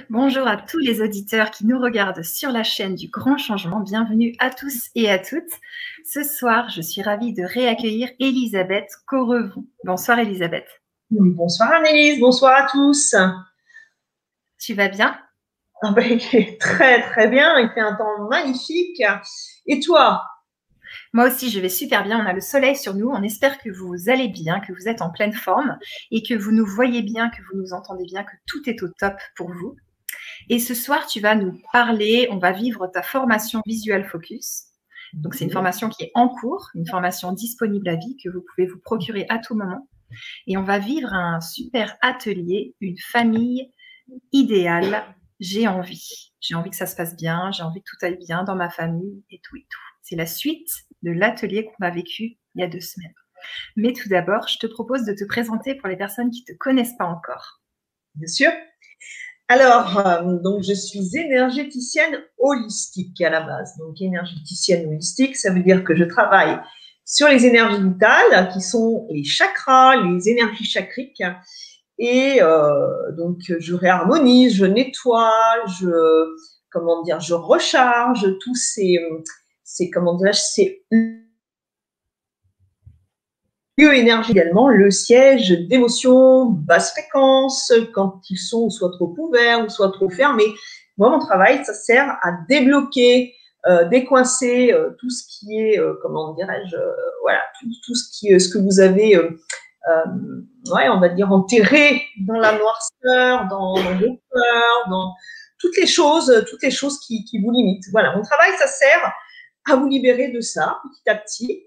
Bonjour à tous les auditeurs qui nous regardent sur la chaîne du Grand Changement. Bienvenue à tous et à toutes. Ce soir, je suis ravie de réaccueillir Elisabeth Correvon. Bonsoir Elisabeth. Bonsoir Annelise, bonsoir à tous. Tu vas bien? Très très bien, il fait un temps magnifique. Et toi? Moi aussi, je vais super bien. On a le soleil sur nous. On espère que vous allez bien, que vous êtes en pleine forme et que vous nous voyez bien, que vous nous entendez bien, que tout est au top pour vous. Et ce soir, tu vas nous parler, on va vivre ta formation Visual Focus. Donc, c'est une formation qui est en cours, une formation disponible à vie que vous pouvez vous procurer à tout moment. Et on va vivre un super atelier, une famille idéale. J'ai envie que ça se passe bien, j'ai envie que tout aille bien dans ma famille et tout et tout. C'est la suite de l'atelier qu'on a vécu il y a 2 semaines. Mais tout d'abord, je te propose de te présenter pour les personnes qui ne te connaissent pas encore. Bien sûr. Alors, donc je suis énergéticienne holistique à la base. Donc, énergéticienne holistique, ça veut dire que je travaille sur les énergies vitales, qui sont les chakras, les énergies chacriques. Et donc, je réharmonise, je nettoie, je recharge tous ces lieux énergie également, le siège d'émotions basse fréquence, quand ils sont soit trop ouverts ou soit trop fermés. Moi, mon travail, ça sert à débloquer, décoincer tout ce qui est, voilà, tout ce que vous avez, on va dire, enterré dans la noirceur, dans vos peurs, dans toutes les choses qui vous limitent. Voilà, mon travail, ça sert à vous libérer de ça petit à petit.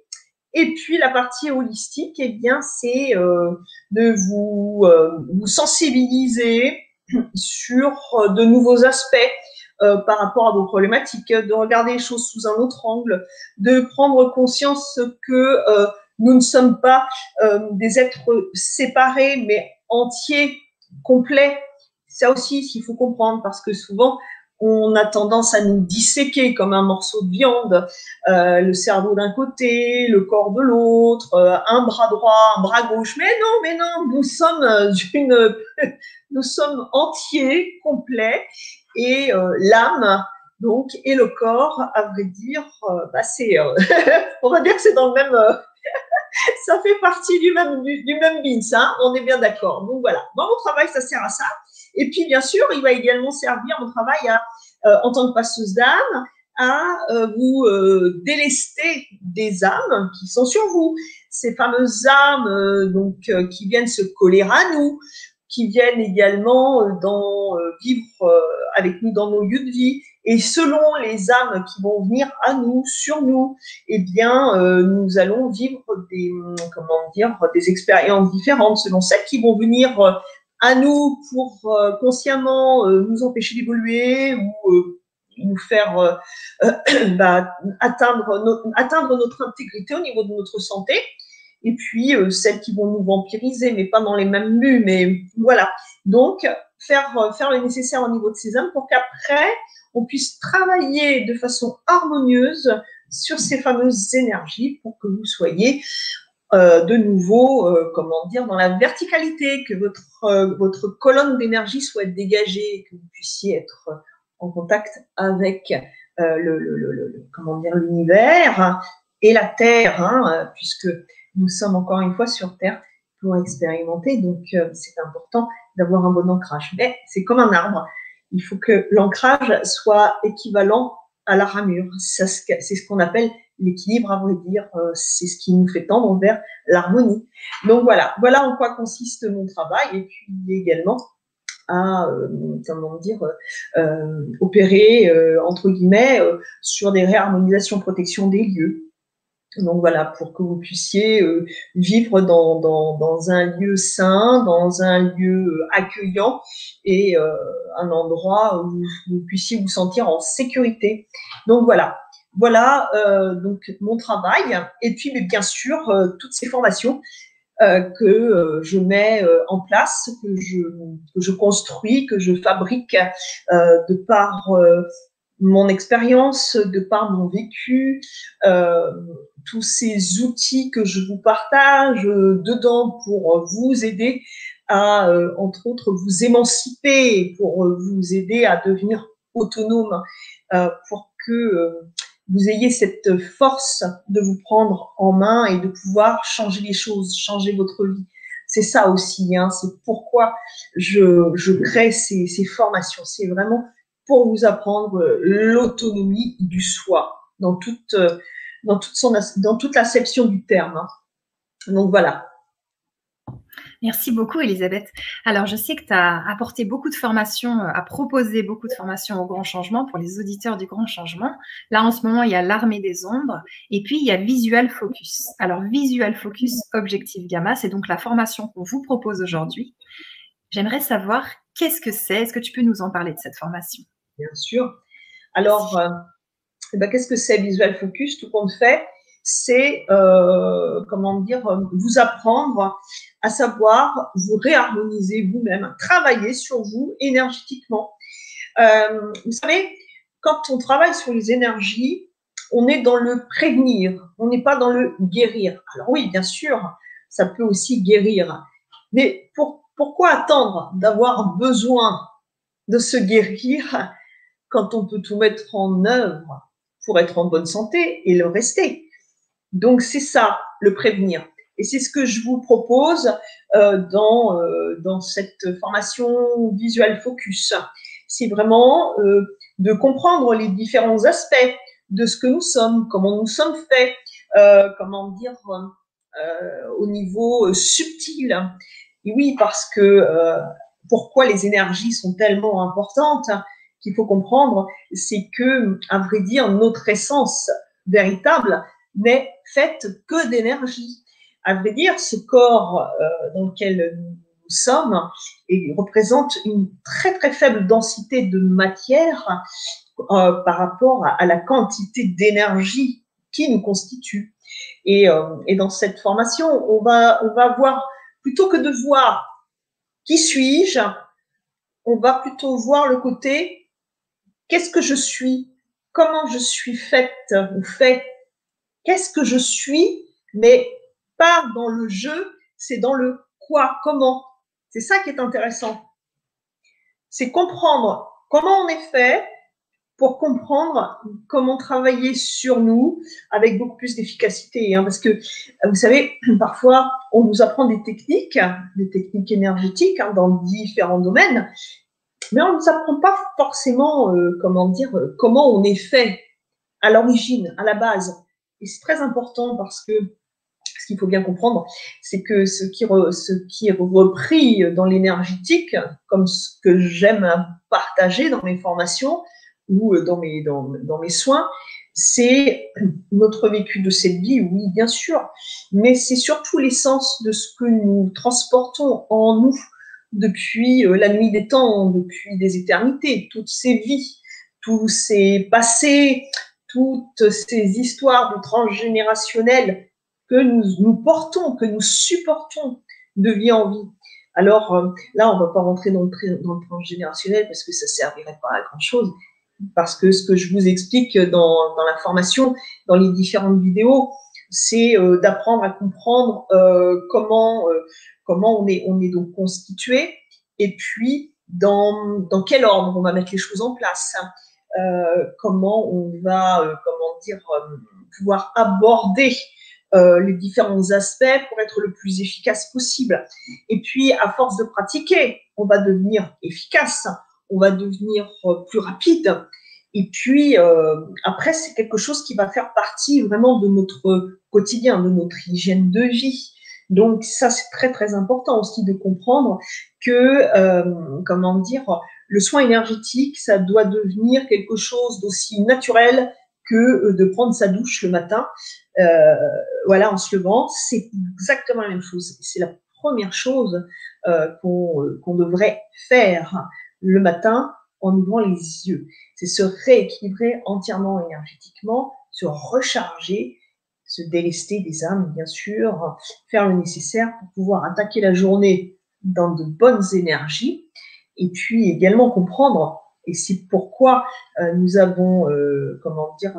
Et puis, la partie holistique, eh bien, c'est de vous sensibiliser sur de nouveaux aspects par rapport à vos problématiques, de regarder les choses sous un autre angle, de prendre conscience que nous ne sommes pas des êtres séparés, mais entiers, complets. Ça aussi, il faut comprendre, parce que souvent, on a tendance à nous disséquer comme un morceau de viande, le cerveau d'un côté, le corps de l'autre, un bras droit, un bras gauche. Mais non, nous sommes entiers, complets, et l'âme, donc, et le corps, à vrai dire, c'est, on va dire que c'est dans le même, ça fait partie du même beans, hein, on est bien d'accord. Donc voilà, moi, mon travail, ça sert à ça. Et puis, bien sûr, il va également servir, mon travail, en tant que passeuse d'âme, à vous délester des âmes qui sont sur vous. Ces fameuses âmes qui viennent se coller à nous, qui viennent également vivre avec nous dans nos lieux de vie. Et selon les âmes qui vont venir à nous, sur nous, eh bien, nous allons vivre des expériences différentes selon celles qui vont venir à nous pour consciemment nous empêcher d'évoluer ou nous faire atteindre notre intégrité au niveau de notre santé. Et puis, celles qui vont nous vampiriser, mais pas dans les mêmes buts, mais voilà. Donc, faire le nécessaire au niveau de ces âmes pour qu'après, on puisse travailler de façon harmonieuse sur ces fameuses énergies pour que vous soyez de nouveau, dans la verticalité, que votre colonne d'énergie soit dégagée, que vous puissiez être en contact avec l'univers et la Terre, hein, puisque nous sommes encore une fois sur Terre pour expérimenter. Donc, c'est important d'avoir un bon ancrage. Mais c'est comme un arbre. Il faut que l'ancrage soit équivalent à la ramure. C'est ce qu'on appelle l'équilibre, à vrai dire. C'est ce qui nous fait tendre vers l'harmonie. Donc, voilà en quoi consiste mon travail. Et puis, également, à opérer entre guillemets sur des réharmonisations, protection des lieux. Donc voilà, pour que vous puissiez vivre dans un lieu sain, dans un lieu accueillant et un endroit où vous puissiez vous sentir en sécurité. Donc voilà donc mon travail. Et puis, mais bien sûr, toutes ces formations que je mets en place, que je construis, que je fabrique de par mon expérience, de par mon vécu, tous ces outils que je vous partage dedans pour vous aider à, entre autres, vous émanciper, pour vous aider à devenir autonome, pour que vous ayez cette force de vous prendre en main et de pouvoir changer les choses, changer votre vie. C'est ça aussi, hein, c'est pourquoi je crée ces formations. C'est vraiment pour vous apprendre l'autonomie du soi dans toute l'acception du terme. Hein. Donc voilà. Merci beaucoup, Elisabeth. Alors, je sais que tu as apporté beaucoup de formations, à proposer beaucoup de formations au Grand Changement pour les auditeurs du Grand Changement. Là, en ce moment, il y a l'Armée des Ombres et puis il y a Visual Focus. Alors, Visual Focus Objectif Gamma, c'est donc la formation qu'on vous propose aujourd'hui. J'aimerais savoir qu'est-ce que c'est. Est-ce que tu peux nous en parler de cette formation? Bien sûr. Alors, qu'est-ce que c'est Visual Focus? Tout compte fait, c'est comment dire, vous apprendre à savoir vous réharmoniser vous-même, travailler sur vous énergétiquement. Vous savez, quand on travaille sur les énergies, on est dans le prévenir, on n'est pas dans le guérir. Alors oui, bien sûr, ça peut aussi guérir, mais pourquoi attendre d'avoir besoin de se guérir quand on peut tout mettre en œuvre pour être en bonne santé et le rester? Donc, c'est ça, le prévenir. Et c'est ce que je vous propose dans cette formation Visual Focus. C'est vraiment de comprendre les différents aspects de ce que nous sommes, comment nous sommes faits, comment dire, au niveau subtil. Et oui, parce que pourquoi les énergies sont tellement importantes, qu'il faut comprendre, c'est que, à vrai dire, notre essence véritable n'est faite que d'énergie. À vrai dire, ce corps dans lequel nous sommes représente une très très faible densité de matière par rapport à la quantité d'énergie qui nous constitue. Et dans cette formation, on va voir, plutôt que de voir qui suis-je, on va plutôt voir le côté qu'est-ce que je suis, comment je suis faite ou fait, qu'est-ce que je suis, mais pas dans le je, c'est dans le quoi, comment. C'est ça qui est intéressant. C'est comprendre comment on est fait pour comprendre comment travailler sur nous avec beaucoup plus d'efficacité. Hein, parce que, vous savez, parfois, on nous apprend des techniques énergétiques hein, dans différents domaines, mais on ne nous apprend pas forcément, comment dire, comment on est fait à l'origine, à la base. Et c'est très important parce que ce qu'il faut bien comprendre, c'est que ce qui est repris dans l'énergétique, comme ce que j'aime partager dans mes formations ou dans mes soins, c'est notre vécu de cette vie, oui, bien sûr, mais c'est surtout l'essence de ce que nous transportons en nous depuis la nuit des temps, depuis des éternités, toutes ces vies, tous ces passés, toutes ces histoires de transgénérationnelles que nous portons, que nous supportons de vie en vie. Alors là, on ne va pas rentrer dans le transgénérationnel parce que ça ne servirait pas à grand-chose, parce que ce que je vous explique dans la formation, dans les différentes vidéos, c'est d'apprendre à comprendre comment on est donc constitué et puis dans quel ordre on va mettre les choses en place. Comment on va pouvoir aborder les différents aspects pour être le plus efficace possible. Et puis, à force de pratiquer, on va devenir efficace, on va devenir plus rapide. Et puis, après, c'est quelque chose qui va faire partie vraiment de notre quotidien, de notre hygiène de vie. Donc, ça, c'est très, très important aussi de comprendre que, le soin énergétique, ça doit devenir quelque chose d'aussi naturel que de prendre sa douche le matin. En se levant, c'est exactement la même chose. C'est la première chose qu'on devrait faire le matin en ouvrant les yeux. C'est se rééquilibrer entièrement énergétiquement, se recharger, se délester des âmes, bien sûr, faire le nécessaire pour pouvoir attaquer la journée dans de bonnes énergies, et puis également comprendre, et c'est pourquoi nous avons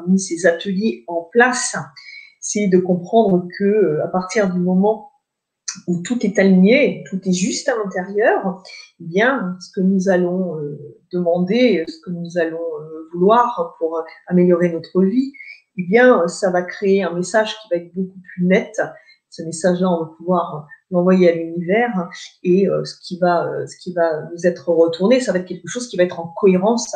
mis ces ateliers en place, c'est de comprendre que à partir du moment où tout est aligné, tout est juste à l'intérieur, eh bien, ce que nous allons demander, ce que nous allons vouloir pour améliorer notre vie, eh bien, ça va créer un message qui va être beaucoup plus net. Ce message-là, on va pouvoir l'envoyer à l'univers et ce qui va nous être retourné, ça va être quelque chose qui va être en cohérence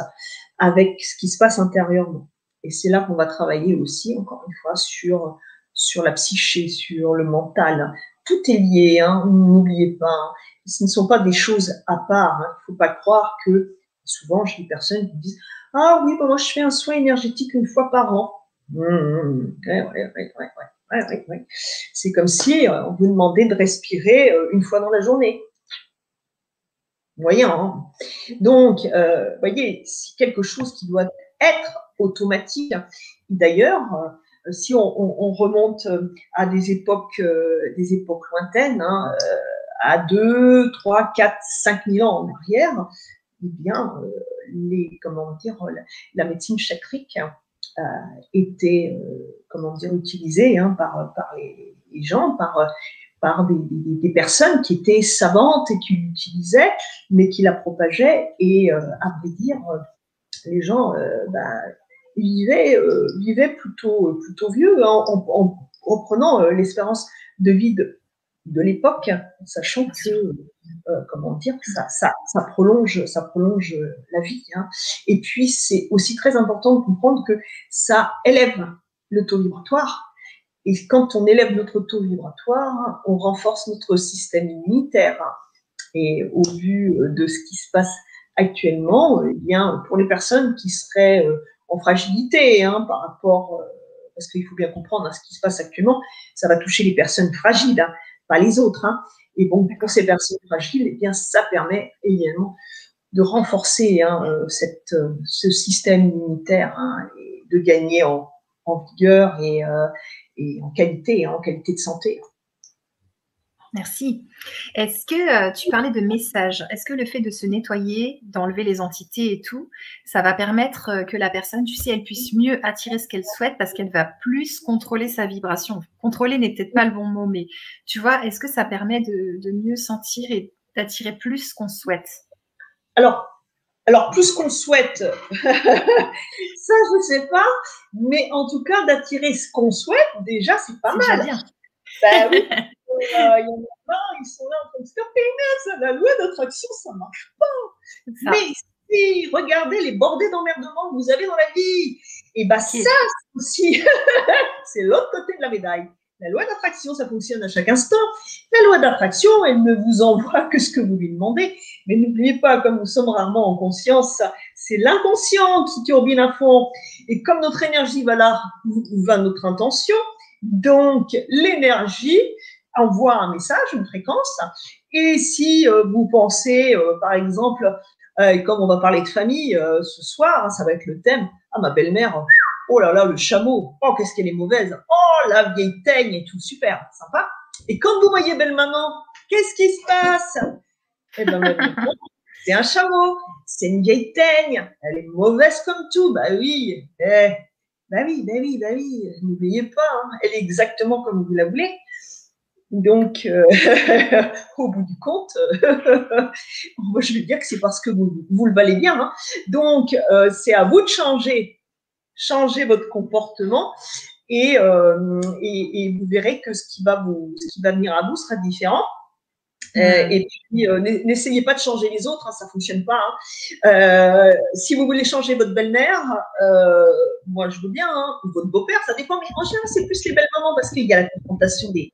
avec ce qui se passe intérieurement. Et c'est là qu'on va travailler aussi, encore une fois, sur la psyché, sur le mental. Tout est lié, hein, n'oubliez pas. Hein. Ce ne sont pas des choses à part. Hein. Il ne faut pas croire que, souvent, j'ai des personnes qui disent « Ah oui, bah, moi, je fais un soin énergétique une fois par an. » Ouais. C'est comme si on vous demandait de respirer une fois dans la journée. Voyons. Hein. Donc, voyez, c'est quelque chose qui doit être automatique. D'ailleurs, si on remonte à des époques lointaines, hein, à 2, 3, 4, 5 000 ans en arrière, eh bien, la médecine chakrique était utilisée hein, par les gens, par des personnes qui étaient savantes et qui l'utilisaient, mais qui la propageaient. Et à vrai dire, les gens vivaient plutôt vieux hein, en reprenant l'espérance de vie de l'époque, sachant que ça prolonge la vie. Hein. Et puis, c'est aussi très important de comprendre que ça élève le taux vibratoire. Et quand on élève notre taux vibratoire, on renforce notre système immunitaire. Et au vu de ce qui se passe actuellement, eh bien, pour les personnes qui seraient en fragilité hein, par rapport, parce qu'il faut bien comprendre hein, ce qui se passe actuellement, ça va toucher les personnes fragiles, hein, pas les autres. Hein. Et bon, pour ces personnes fragiles, eh bien, ça permet également de renforcer hein, ce système immunitaire hein, et de gagner en vigueur et en qualité de santé. Merci. Est-ce que tu parlais de messages? Est-ce que le fait de se nettoyer, d'enlever les entités et tout, ça va permettre que la personne, tu sais, elle puisse mieux attirer ce qu'elle souhaite parce qu'elle va plus contrôler sa vibration? Contrôler n'est peut-être pas le bon mot, mais tu vois, est-ce que ça permet de mieux sentir et d'attirer plus ce qu'on souhaite? Alors, plus qu'on souhaite, ça, je ne sais pas, mais en tout cas, d'attirer ce qu'on souhaite, déjà, c'est pas mal. Bien. Ben oui, il y en a plein, ils sont là en train de se dire, punaise, la loi d'attraction, ça marche pas. Mais si, regardez les bordées d'emmerdement que vous avez dans la vie, et bien ça, c'est aussi, c'est l'autre côté de la médaille. La loi d'attraction, ça fonctionne à chaque instant. La loi d'attraction, elle ne vous envoie que ce que vous lui demandez. Mais n'oubliez pas, comme nous sommes rarement en conscience, c'est l'inconscient qui turbine à fond. Et comme notre énergie va là où va notre intention, donc l'énergie envoie un message, une fréquence. Et si vous pensez, par exemple, comme on va parler de famille ce soir, hein, ça va être le thème, ah ma belle-mère, oh là là, le chameau, oh qu'est-ce qu'elle est mauvaise, oh la vieille teigne et tout, super, sympa. Et quand vous voyez belle maman, qu'est-ce qui se passe? Eh ben, c'est un chameau, c'est une vieille teigne, elle est mauvaise comme tout, bah oui, bah oui, n'oubliez pas, hein, elle est exactement comme vous la voulez. Donc, au bout du compte, moi je vais dire que c'est parce que vous le valez bien. Hein. Donc, c'est à vous de changer votre comportement et vous verrez que ce qui va venir à vous sera différent. Et puis, n'essayez pas de changer les autres, hein, ça ne fonctionne pas. Hein. Si vous voulez changer votre belle-mère, moi je veux bien, hein, ou votre beau-père, ça dépend, mais en général c'est plus les belles-mamans parce qu'il y a la confrontation de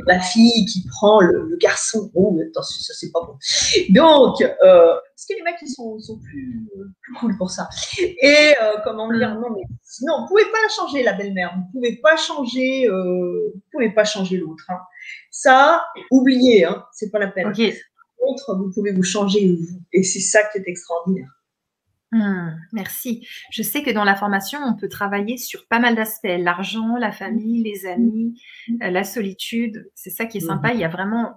la fille qui prend le garçon. Oh, attention, ça c'est pas bon. Donc, parce que les mecs ils sont plus cool pour ça. Et comment dire, non, mais sinon, vous ne pouvez pas la changer, la belle-mère, vous ne pouvez pas changer l'autre. Hein. Ça, oubliez, hein, c'est pas la peine. Okay. Par contre, vous pouvez vous changer vous, et c'est ça qui est extraordinaire. Merci. Je sais que dans la formation, on peut travailler sur pas mal d'aspects. L'argent, la famille, les amis, la solitude. C'est ça qui est sympa. Il y a vraiment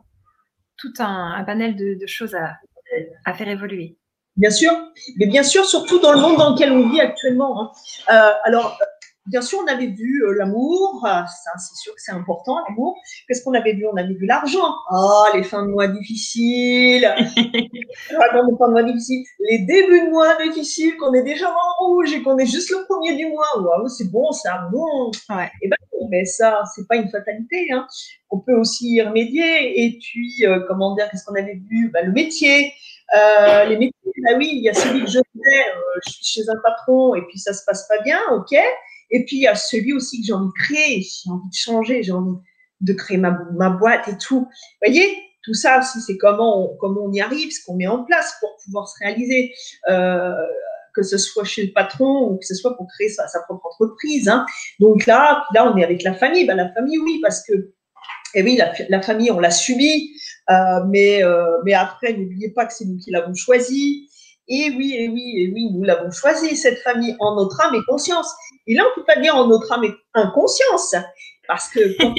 tout un panel de choses à faire évoluer. Bien sûr, mais bien sûr, surtout dans le monde dans lequel on vit actuellement. Hein. Alors, bien sûr, on avait vu l'amour, ça c'est sûr que c'est important, l'amour. Qu'est-ce qu'on avait vu? On avait vu l'argent. Ah, les fins de mois difficiles. Vraiment, les fins de mois difficiles. Les débuts de mois difficiles, qu'on est déjà en rouge et qu'on est juste le premier du mois. Waouh, c'est bon, ça, bon. Ouais. Et ben, mais ça, c'est pas une fatalité. Hein. On peut aussi y remédier. Et puis, comment dire, qu'est-ce qu'on avait vu? Le métier. Les métiers, oui, il y a celui que je fais, je suis chez un patron et puis ça se passe pas bien, ok. Et puis il y a celui aussi que j'ai envie de créer, j'ai envie de changer, j'ai envie de créer ma boîte et tout. Vous voyez, tout ça aussi, c'est comment on y arrive, ce qu'on met en place pour pouvoir se réaliser, que ce soit chez le patron ou que ce soit pour créer sa propre entreprise. Hein. Donc là, on est avec la famille. La famille, oui, parce que et oui, la famille, on l'a subie, mais après, n'oubliez pas que c'est nous qui l'avons choisie. Et oui, nous l'avons choisie, cette famille, en notre âme et conscience. Et là, on ne peut pas dire en notre âme et inconscience, parce que quand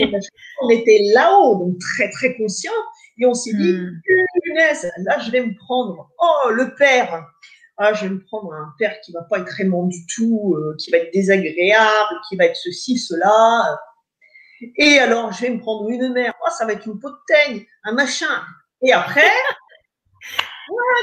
on était là-haut, donc très, très conscient, et on s'est dit, punaise, là, je vais me prendre, le père. Ah, je vais me prendre un père qui ne va pas être aimant du tout, qui va être désagréable, qui va être ceci, cela. Et alors, je vais me prendre une mère. Oh, ça va être une peau de teigne, un machin. Et après,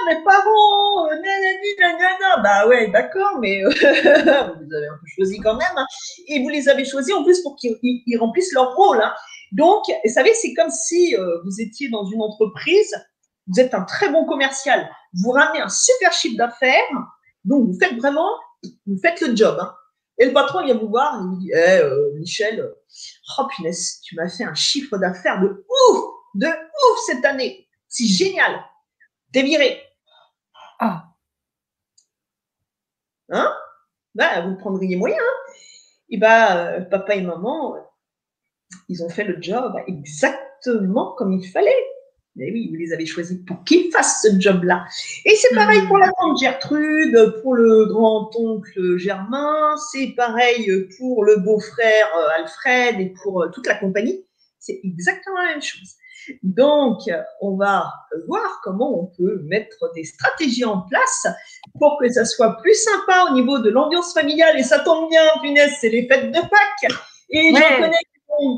mes parents, nanani, nanana. Bah ouais, d'accord, mais vous avez un peu choisi quand même. Hein. Et vous les avez choisis en plus pour qu'ils remplissent leur rôle. Hein. Donc, vous savez, c'est comme si vous étiez dans une entreprise, vous êtes un très bon commercial, vous ramenez un super chiffre d'affaires, donc vous faites le job. Hein. Et le patron, il vient vous voir, il vous dit, Michel, oh punaise, tu m'as fait un chiffre d'affaires de ouf cette année. C'est génial. T'es viré. Ah. Hein? Vous prendriez moyen. Hein? Et papa et maman, ils ont fait le job exactement comme il fallait. Mais oui, vous les avez choisis pour qu'ils fassent ce job-là. Et c'est pareil pour la tante Gertrude, pour le grand-oncle Germain, c'est pareil pour le beau-frère Alfred et pour toute la compagnie. C'est exactement la même chose. Donc, on va voir comment on peut mettre des stratégies en place pour que ça soit plus sympa au niveau de l'ambiance familiale. Et ça tombe bien, punaise, c'est les fêtes de Pâques. Et j'en connais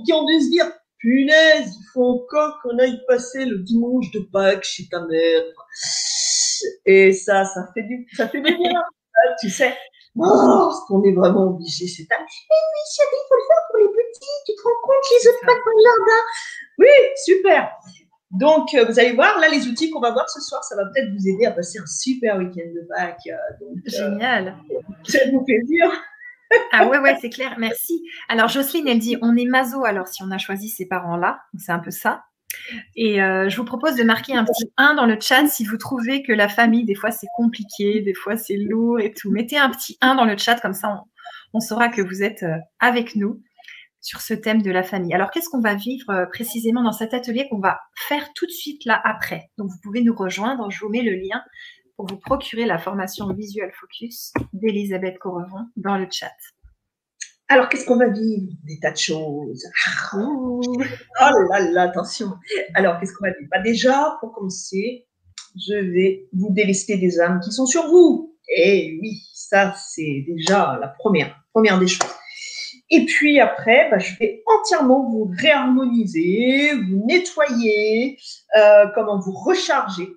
qui ont dû se dire, punaise, il faut encore qu'on aille passer le dimanche de Pâques chez ta mère. Et ça fait du bien. Tu sais, on est vraiment obligé cette année. Mais oui, chérie, il faut le faire pour les petits. Tu te rends compte, les autres Pâques dans le jardin. Oui, super. Donc, vous allez voir, là, les outils qu'on va voir ce soir, ça va peut-être vous aider à passer un super week-end de Pâques. Génial. Ça vous fait plaisir. Ah ouais, c'est clair, merci. Alors, Jocelyne, elle dit, on est maso, alors si on a choisi ces parents-là, c'est un peu ça. Et je vous propose de marquer un petit 1 dans le chat si vous trouvez que la famille, des fois, c'est compliqué, des fois, c'est lourd et tout. Mettez un petit 1 dans le chat, comme ça, on saura que vous êtes avec nous sur ce thème de la famille. Alors, qu'est-ce qu'on va vivre précisément dans cet atelier qu'on va faire tout de suite là après? Donc, vous pouvez nous rejoindre, je vous mets le lien pour vous procurer la formation Visual Focus d'Elisabeth Correvon dans le chat. Alors, qu'est-ce qu'on va vivre? Des tas de choses. Oh là là, attention. Alors, qu'est-ce qu'on va vivre? Déjà, pour commencer, je vais vous délester des âmes qui sont sur vous. Et oui, ça, c'est déjà la première des choses. Et puis après, je vais entièrement vous réharmoniser, vous nettoyer, comment vous recharger.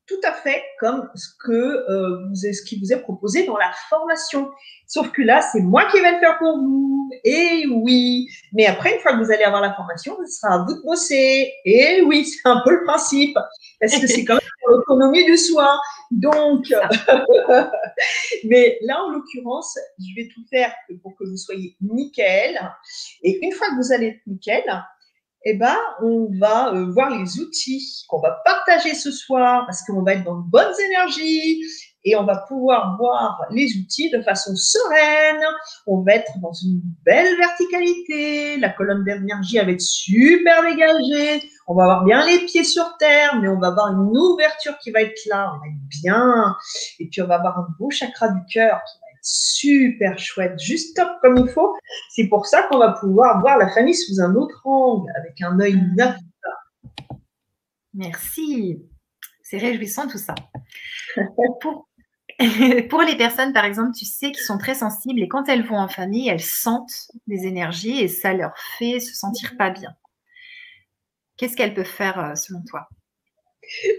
Tout à fait comme ce qui vous est proposé dans la formation. Sauf que là, c'est moi qui vais le faire pour vous. Et oui. Mais après, une fois que vous allez avoir la formation, ce sera à vous de bosser. Et oui, c'est un peu le principe. Parce que c'est quand même l'autonomie du soi. Donc, mais là, en l'occurrence, je vais tout faire pour que vous soyez nickel. Et une fois que vous allez être nickel, on va voir les outils qu'on va partager ce soir parce qu'on va être dans de bonnes énergies et on va pouvoir voir les outils de façon sereine. On va être dans une belle verticalité. La colonne d'énergie va être super dégagée. On va avoir bien les pieds sur terre, mais on va avoir une ouverture qui va être là. On va être bien. Et puis, on va avoir un beau chakra du cœur qui va être super chouette, juste top comme il faut. C'est pour ça qu'on va pouvoir voir la famille sous un autre angle, avec un œil neuf. Merci. C'est réjouissant tout ça. Pour les personnes, par exemple, tu sais, qui sont très sensibles et quand elles vont en famille, elles sentent des énergies et ça leur fait se sentir pas bien. Qu'est-ce qu'elles peuvent faire selon toi?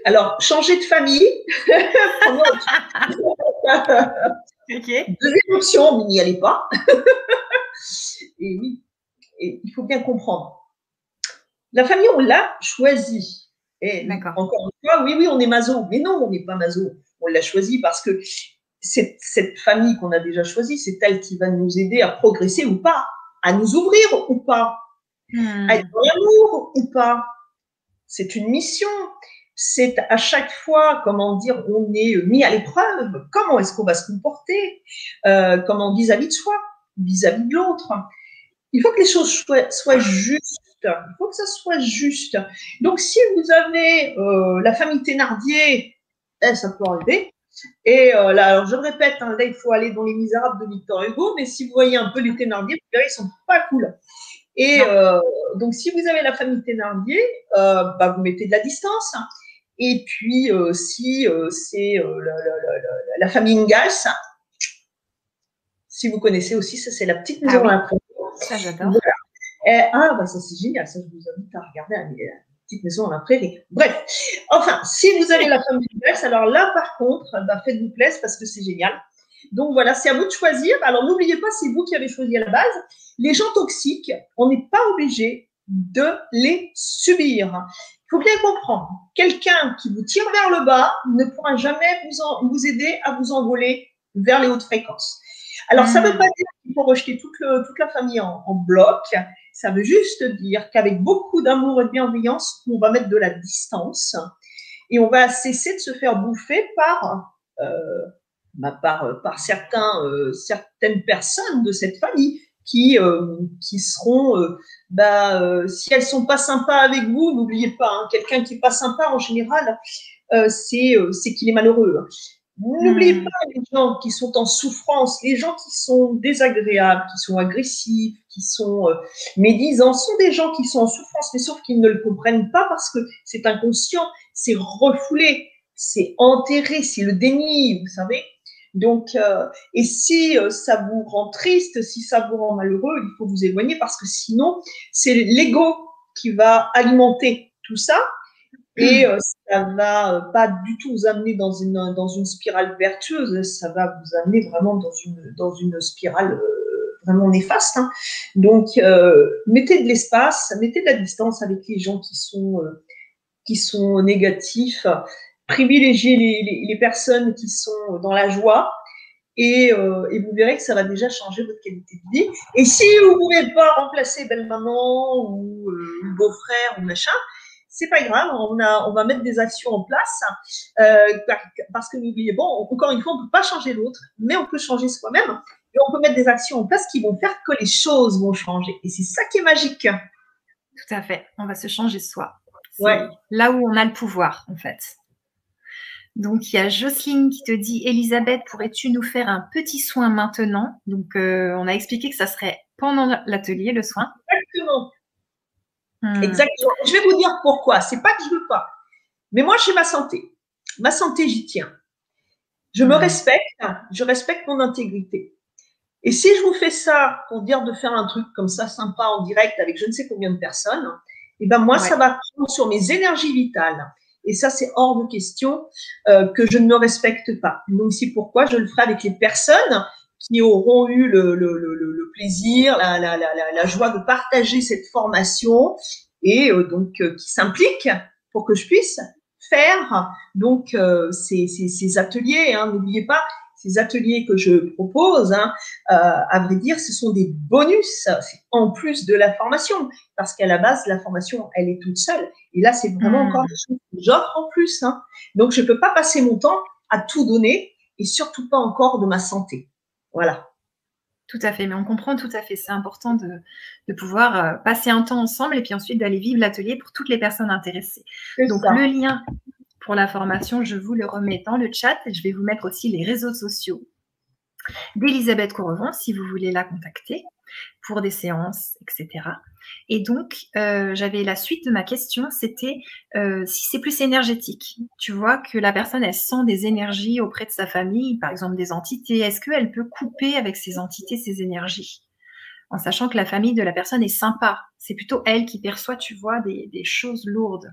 Alors, changer de famille. Ok. Deuxième option, mais n'y allez pas. Et oui, et il faut bien comprendre. La famille, on l'a choisie. Et encore une fois, oui, on est maso. Mais non, on n'est pas maso. On l'a choisie parce que cette famille qu'on a déjà choisie, c'est elle qui va nous aider à progresser ou pas, à nous ouvrir ou pas, à être dans l'amour ou pas. C'est une mission. C'est à chaque fois, comment dire, on est mis à l'épreuve. Comment est-ce qu'on va se comporter, comment vis-à-vis de soi, vis-à-vis de l'autre. Il faut que les choses soient justes. Il faut que ça soit juste. Donc, si vous avez la famille Thénardier, ça peut arriver. Et là, alors je le répète, hein, là, il faut aller dans Les Misérables de Victor Hugo, mais si vous voyez un peu les Thénardier, vous verrez, ils sont pas cool. Et donc, si vous avez la famille Thénardier, vous mettez de la distance. Et puis, si c'est la famille Ingalls, si vous connaissez aussi, ça c'est la petite maison à la prairie. Ça, j'adore. Voilà. Ça c'est génial, ça je vous invite à regarder la petite maison à la prairie. Bref, enfin, si vous avez la famille Ingalls, alors là par contre, faites-vous plaisir parce que c'est génial. Donc voilà, c'est à vous de choisir. Alors n'oubliez pas, c'est vous qui avez choisi à la base. Les gens toxiques, on n'est pas obligé de les subir. Il faut bien comprendre, quelqu'un qui vous tire vers le bas ne pourra jamais vous aider à vous envoler vers les hautes fréquences. Alors, ça ne veut pas dire qu'il faut rejeter toute la famille en bloc. Ça veut juste dire qu'avec beaucoup d'amour et de bienveillance, on va mettre de la distance et on va cesser de se faire bouffer par certaines personnes de cette famille qui seront, si elles sont pas sympas avec vous, n'oubliez pas, hein, quelqu'un qui est pas sympa en général, c'est qu'il est malheureux. N'oubliez pas les gens qui sont en souffrance, les gens qui sont désagréables, qui sont agressifs, qui sont médisants, sont des gens qui sont en souffrance, mais sauf qu'ils ne le comprennent pas parce que c'est inconscient, c'est refoulé, c'est enterré, c'est le déni, vous savez. Donc, et si ça vous rend triste, si ça vous rend malheureux, il faut vous éloigner parce que sinon, c'est l'ego qui va alimenter tout ça. Et ça ne va pas du tout vous amener dans une spirale vertueuse, ça va vous amener vraiment dans une spirale vraiment néfaste. Hein. Donc, mettez de l'espace, mettez de la distance avec les gens qui sont négatifs, privilégiez les personnes qui sont dans la joie. Et vous verrez que ça va déjà changer votre qualité de vie. Et si vous ne pouvez pas remplacer belle-maman ou beau-frère ou machin, c'est pas grave, on va mettre des actions en place parce que n'oubliez, encore une fois, on ne peut pas changer l'autre, mais on peut changer soi-même et on peut mettre des actions en place qui vont faire que les choses vont changer. Et c'est ça qui est magique. Tout à fait, on va se changer soi. Ouais. Là où on a le pouvoir, en fait. Donc, il y a Jocelyne qui te dit, Elisabeth, pourrais-tu nous faire un petit soin maintenant? Donc, on a expliqué que ça serait pendant l'atelier, le soin. Exactement. Exactement. Je vais vous dire pourquoi. C'est pas que je veux pas. Mais moi, j'ai ma santé. Ma santé, j'y tiens. Je me respecte. Je respecte mon intégrité. Et si je vous fais ça pour dire de faire un truc comme ça, sympa, en direct, avec je ne sais combien de personnes, et ben moi, ça va prendre sur mes énergies vitales. Et ça, c'est hors de question que je ne me respecte pas. Donc, c'est pourquoi je le ferai avec les personnes qui auront eu le plaisir, la joie de partager cette formation et donc qui s'impliquent pour que je puisse faire donc ces ateliers. Hein, n'oubliez pas, ces ateliers que je propose, hein, à vrai dire, ce sont des bonus en plus de la formation, parce qu'à la base, la formation, elle est toute seule. Et là, c'est vraiment encore des choses que j'offre en plus. Hein. Donc, je ne peux pas passer mon temps à tout donner et surtout pas encore de ma santé. Voilà. Tout à fait, mais on comprend tout à fait. C'est important de pouvoir passer un temps ensemble et puis ensuite d'aller vivre l'atelier pour toutes les personnes intéressées. Donc, le lien pour la formation, je vous le remets dans le chat. Je vais vous mettre aussi les réseaux sociaux d'Elisabeth Correvon si vous voulez la contacter. pour des séances, etc. Et donc, j'avais la suite de ma question, c'était si c'est plus énergétique, tu vois, que la personne, elle sent des énergies auprès de sa famille, par exemple des entités, est-ce qu'elle peut couper avec ces entités, ces énergies, en sachant que la famille de la personne est sympa? C'est plutôt elle qui perçoit, tu vois, des choses lourdes.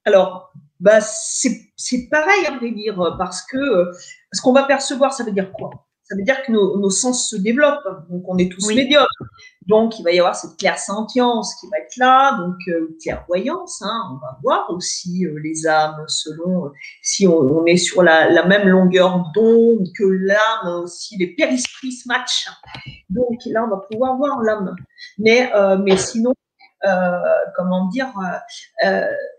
Alors, bah, c'est pareil, à vrai dire, parce que ce qu'on va percevoir, ça veut dire quoi? Ça veut dire que nos sens se développent, donc on est tous Oui, médiums. Donc, il va y avoir cette clairsentience qui va être là, donc clairvoyance, hein, on va voir aussi les âmes selon si on est sur la même longueur d'onde que l'âme, si les périsprits se matchent. Donc là, on va pouvoir voir l'âme. Mais sinon, comment dire,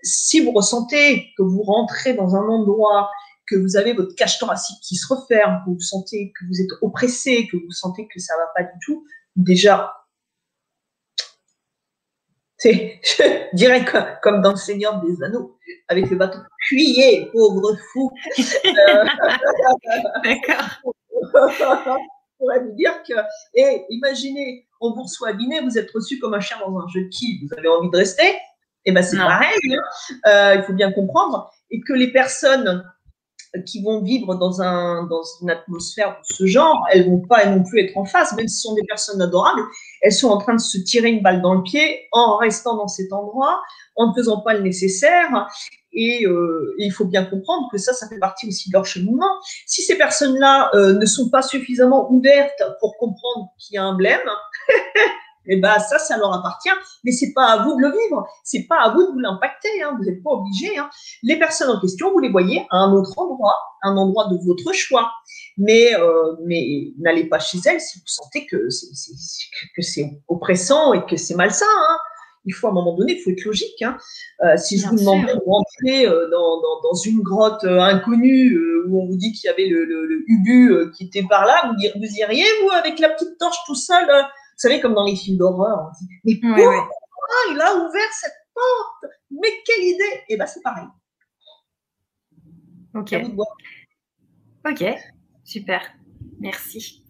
si vous ressentez que vous rentrez dans un endroit, que vous avez votre cage thoracique qui se referme, que vous sentez que vous êtes oppressé, que vous sentez que ça ne va pas du tout, déjà, je dirais comme dans le Seigneur des Anneaux, avec le bateau, fuyez, pauvre fou. d'accord. On pourrait vous dire que, et imaginez, on vous reçoit à dîner, vous êtes reçu comme un chien dans un jeu de qui vous avez envie de rester, et ben c'est pareil, hein. Il faut bien comprendre, et que les personnes qui vont vivre dans une atmosphère de ce genre, elles vont pas non plus être en face, même si ce sont des personnes adorables, elles sont en train de se tirer une balle dans le pied en restant dans cet endroit, en ne faisant pas le nécessaire. Et il faut bien comprendre que ça fait partie aussi de leur cheminement. Si ces personnes-là ne sont pas suffisamment ouvertes pour comprendre qu'il y a un blême, et ben ça leur appartient, mais c'est pas à vous de le vivre, c'est pas à vous de vous l'impacter, hein, vous n'êtes pas obligé. Hein. Les personnes en question, vous les voyez à un autre endroit, un endroit de votre choix, mais n'allez pas chez elles si vous sentez que c'est oppressant et que c'est malsain. Hein. Il faut à un moment donné, il faut être logique. Hein. Si je vous demandais de rentrer dans une grotte inconnue où on vous dit qu'il y avait le Ubu qui était par là, vous iriez, vous, avec la petite torche tout seul vous savez, comme dans les films d'horreur, on dit « Mais pourquoi il a ouvert cette porte? Mais quelle idée !» Et bien, c'est pareil. Ok. Ok, super. Merci.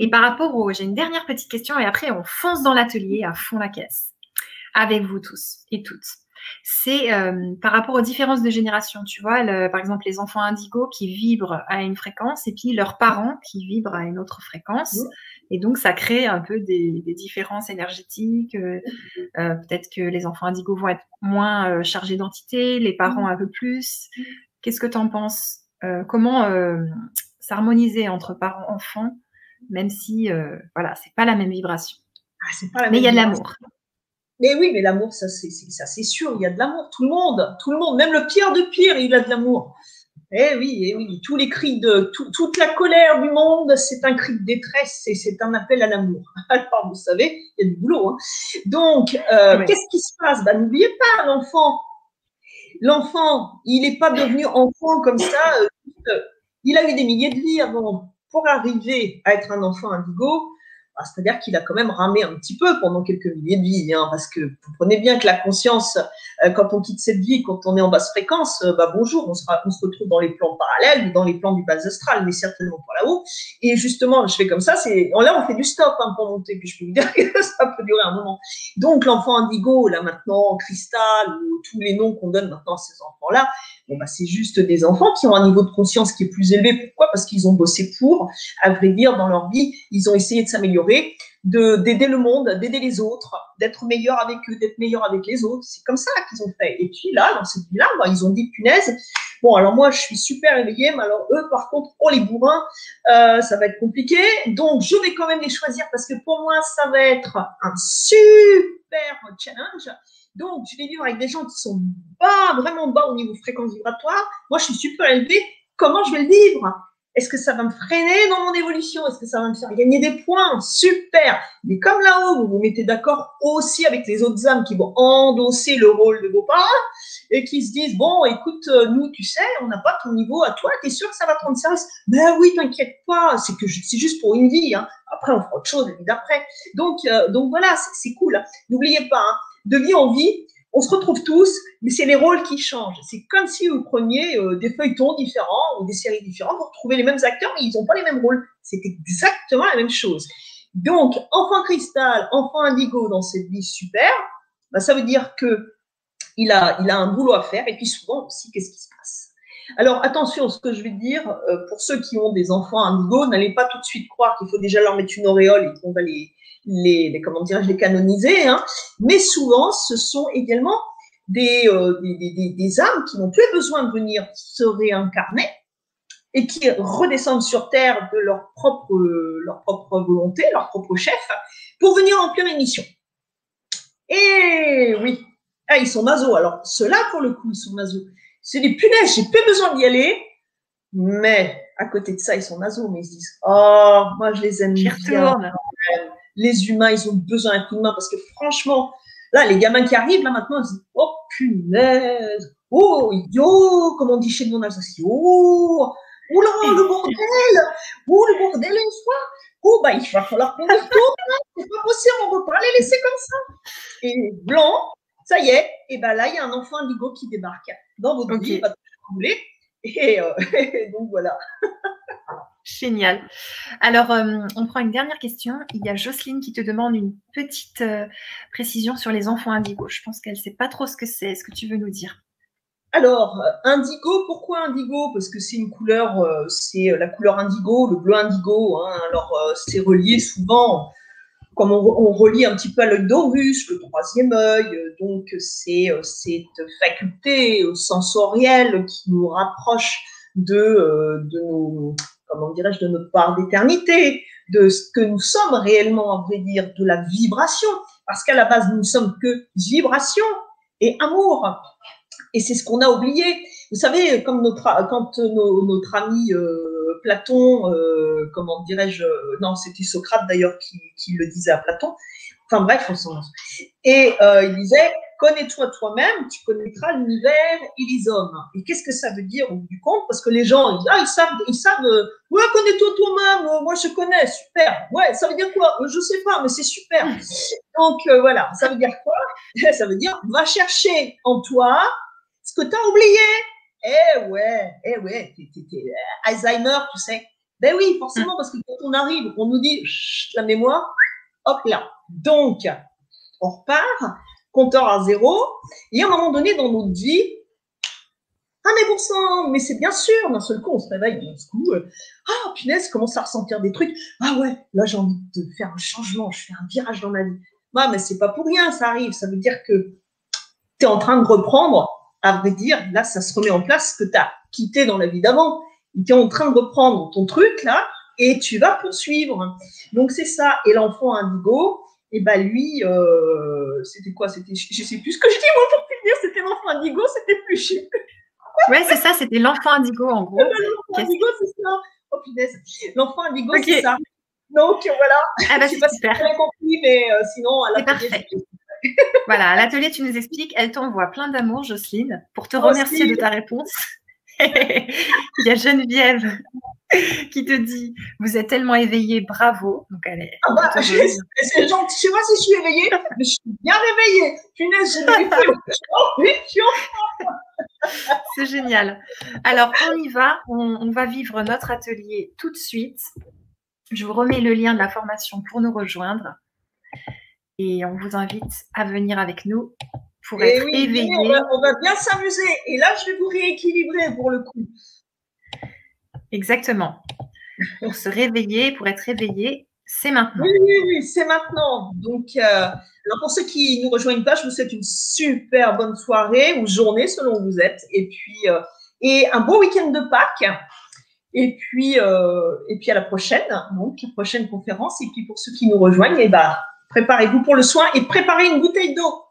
Et par rapport j'ai une dernière petite question et après, on fonce dans l'atelier à fond la caisse. Avec vous tous et toutes. C'est par rapport aux différences de génération. Tu vois, par exemple, les enfants indigos qui vibrent à une fréquence et puis leurs parents qui vibrent à une autre fréquence. Et donc, ça crée un peu des différences énergétiques. Peut-être que les enfants indigos vont être moins chargés d'entités, les parents un peu plus. Qu'est-ce que tu en penses? Comment s'harmoniser entre parents-enfants, même si, voilà, c'est pas la même vibration. Mais il y a de l'amour. Mais oui, mais l'amour, ça c'est sûr, il y a de l'amour. Tout le monde, même le pire de pire, il a de l'amour. Eh oui, tous les cris toute la colère du monde, c'est un cri de détresse et c'est un appel à l'amour. Alors, vous savez, il y a du boulot. Hein. Donc, qu'est-ce qui se passe? N'oubliez pas l'enfant. L'enfant, il n'est pas devenu enfant comme ça. Il a eu des milliers de vies avant. Pour arriver à être un enfant indigo, c'est-à-dire qu'il a quand même ramé un petit peu pendant quelques milliers de vies, hein, parce que vous comprenez bien que la conscience, quand on quitte cette vie, quand on est en basse fréquence, bonjour, on se retrouve dans les plans parallèles ou dans les plans du bas astral, mais certainement pas là-haut. Et justement, je fais comme ça, là on fait du stop hein, pour monter, puis je peux vous dire que ça peut durer un moment. Donc l'enfant indigo, là maintenant, cristal, ou tous les noms qu'on donne maintenant à ces enfants-là, c'est juste des enfants qui ont un niveau de conscience qui est plus élevé. Pourquoi? Parce qu'ils ont bossé pour, à vrai dire, dans leur vie, ils ont essayé de s'améliorer, d'aider le monde, d'aider les autres, d'être meilleurs avec eux, d'être meilleurs avec les autres. C'est comme ça qu'ils ont fait. Et puis là, dans cette vie-là, ils ont dit, punaise, bon, alors moi, je suis super éveillée, mais alors eux, par contre, les bourrins, ça va être compliqué. Donc, je vais quand même les choisir parce que pour moi, ça va être un super challenge. Donc, je vais vivre avec des gens qui sont vraiment bas au niveau fréquence vibratoire. Moi, je suis super élevée. Comment je vais le vivre? Est-ce que ça va me freiner dans mon évolution? Est-ce que ça va me faire gagner des points? Super! Mais comme là-haut, vous vous mettez d'accord aussi avec les autres âmes qui vont endosser le rôle de vos parents et qui se disent, bon, écoute, nous, tu sais, on n'a pas ton niveau à toi, t'es sûr que ça va te rendre service? Ben oui, t'inquiète pas, c'est juste pour une vie. Hein. Après, on fera autre chose la vie d'après. Donc voilà, c'est cool. N'oubliez pas, hein, de vie en vie, on se retrouve tous, mais c'est les rôles qui changent. C'est comme si vous preniez des feuilletons différents ou des séries différentes, vous retrouvez les mêmes acteurs, mais ils n'ont pas les mêmes rôles. C'est exactement la même chose. Donc, enfant cristal, enfant indigo dans cette vie super, bah, ça veut dire que il a un boulot à faire. Et puis souvent aussi, qu'est-ce qui se passe? Alors, attention, ce que je vais dire, pour ceux qui ont des enfants indigo, n'allez pas tout de suite croire qu'il faut déjà leur mettre une auréole et qu'on va comment dirais-je, les canoniser, hein. Mais souvent, ce sont également des âmes qui n'ont plus besoin de venir se réincarner et qui redescendent sur Terre de leur propre volonté, leur propre chef, pour venir remplir une mission. Et oui, ah, ils sont maso. Alors, ceux-là, pour le coup, ils sont maso. C'est des punaises, j'ai plus besoin d'y aller. Mais à côté de ça, ils sont maso. Mais ils se disent, oh, moi, je les aime bien. Les humains, ils ont besoin d'un coup de main parce que franchement, là, les gamins qui arrivent, là, maintenant, ils se disent, oh, punaise. Oh, yo, comme on dit chez nous en Alsace. Oh, oh là, le bordel. Oh, le bordel une fois. Oh, bah, il va falloir qu'on y retourne. Hein. C'est pas possible, on ne peut pas les laisser comme ça. Et blanc, ça y est, et ben là, il y a un enfant indigo qui débarque dans votre vie, pas de voulez. Et donc voilà. Génial. Alors, on prend une dernière question. Il y a Jocelyne qui te demande une petite précision sur les enfants indigos. Je pense qu'elle ne sait pas trop ce que c'est. Est-ce que tu veux nous dire? Alors, indigo, pourquoi indigo? Parce que c'est une couleur, c'est la couleur indigo, le bleu indigo. Hein. Alors, c'est relié souvent, comme on relie un petit peu à l'œil d'Horus, le troisième œil. Donc, c'est cette faculté sensorielle qui nous rapproche de nos, comment dirais-je, de notre part d'éternité, de ce que nous sommes réellement, à vrai dire, de la vibration. Parce qu'à la base, nous ne sommes que vibration et amour. Et c'est ce qu'on a oublié. Vous savez, comme quand notre ami Platon, comment dirais-je, non, c'était Socrate d'ailleurs qui le disait à Platon. Enfin bref, on s'en. Et il disait, connais-toi toi-même, tu connaîtras l'univers et les hommes. Et qu'est-ce que ça veut dire au bout du compte? Parce que les gens, ils savent, ouais, connais-toi toi-même, moi je connais, super. Ouais, ça veut dire quoi? Je sais pas, mais c'est super. Donc voilà, ça veut dire quoi? Ça veut dire, va chercher en toi ce que tu as oublié. Eh ouais, t'es Alzheimer, tu sais. Ben oui, forcément, parce que quand on arrive, on nous dit, la mémoire, hop là. Donc, on repart, compteur à zéro, et à un moment donné dans notre vie, ah mais bon sang, mais c'est bien sûr, d'un seul coup on se réveille, d'un seul coup, ah punaise, commence à ressentir des trucs, ah ouais, là j'ai envie de faire un changement, je fais un virage dans ma vie. Ouais, mais c'est pas pour rien, ça arrive, ça veut dire que tu es en train de reprendre, à vrai dire, là ça se remet en place ce que tu as quitté dans la vie d'avant. Tu es en train de reprendre ton truc là, et tu vas poursuivre. Donc c'est ça, et l'enfant indigo, et ben lui, c'était quoi? C'était, je sais plus ce que je dis, moi pour te dire, c'était l'enfant indigo, c'était plus chic. Ouais, c'est ça, c'était l'enfant indigo en gros. L'enfant indigo, c'est ça. Oh punaise, l'enfant indigo, c'est ça. Donc voilà. Ah bah, je sais pas si tu as compris, mais sinon, à l'atelier. Voilà, à l'atelier, tu nous expliques. Elle t'envoie plein d'amour, Jocelyne, pour te remercier de ta réponse. Il y a Geneviève qui te dit, vous êtes tellement éveillée, bravo. Donc elle est. Ah bah, c'est gentil. Je sais pas si je suis éveillée, mais je suis bien réveillée. Punaise, c'est génial. Alors, on y va. On va vivre notre atelier tout de suite. Je vous remets le lien de la formation pour nous rejoindre. Et on vous invite à venir avec nous pour être éveillé. On va bien s'amuser. Et là, je vais vous rééquilibrer pour le coup. Exactement. Pour se réveiller, pour être réveillé, c'est maintenant. Oui, c'est maintenant. Donc, alors pour ceux qui ne nous rejoignent pas, je vous souhaite une super bonne soirée ou journée selon où vous êtes. Et puis, et un beau week-end de Pâques. Et puis à la prochaine, donc prochaine conférence. Et puis pour ceux qui nous rejoignent, préparez-vous pour le soin et préparez une bouteille d'eau.